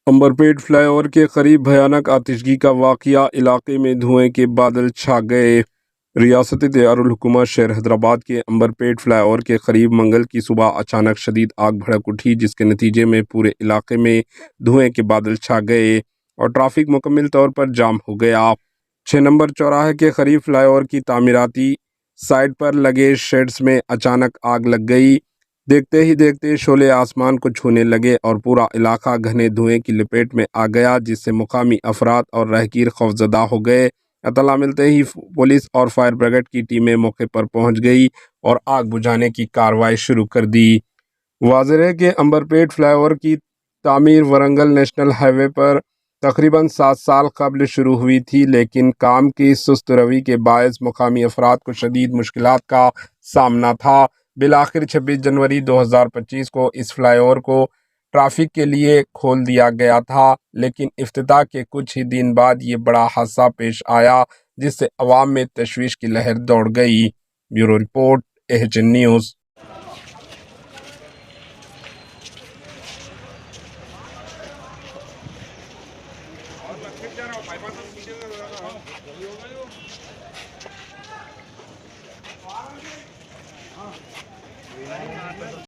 Amberpet flyover के करीब भयानक आतिशगी का वाकया, इलाके में धुएं के बादल छा गए। रियासती दारुल हुकूमत शहर हैदराबाद के अंबरपेट फ्लाईओवर के करीब मंगल की सुबह अचानक शदीद आग भड़क उठी, जिसके नतीजे में पूरे इलाके में धुएं के बादल छा गए और ट्रैफिक मुकम्मल तौर पर जाम हो गया। 6 नंबर चौराहे के करीब फ्लाईओवर की तामीराती साइट पर लगे शेड्स में अचानक आग लग गई। देखते ही देखते शोले आसमान को छूने लगे और पूरा इलाका घने धुएं की लपेट में आ गया, जिससे मुकामी अफराद और राहगीर खौफजदा हो गए। इत्तला मिलते ही पुलिस और फायर ब्रिगेड की टीमें मौके पर पहुंच गई और आग बुझाने की कार्रवाई शुरू कर दी। वाज़ेह है कि अंबरपेट फ्लाईओवर की तामीर वरंगल नेशनल हाईवे पर तकरीबन 7 साल कबल शुरू हुई थी, लेकिन काम की सुस्त रवि के बायस मुकामी अफराद को शदीद मुश्किलात का सामना था। बिलाखिर 26 जनवरी 2025 को इस फ्लाईओवर को ट्रैफिक के लिए खोल दिया गया था, लेकिन इफ्तिताह के कुछ ही दिन बाद ये बड़ा हादसा पेश आया, जिससे अवाम में तशवीश की लहर दौड़ गई। Bureau report, AHN news. और लग जा रहा है भाई,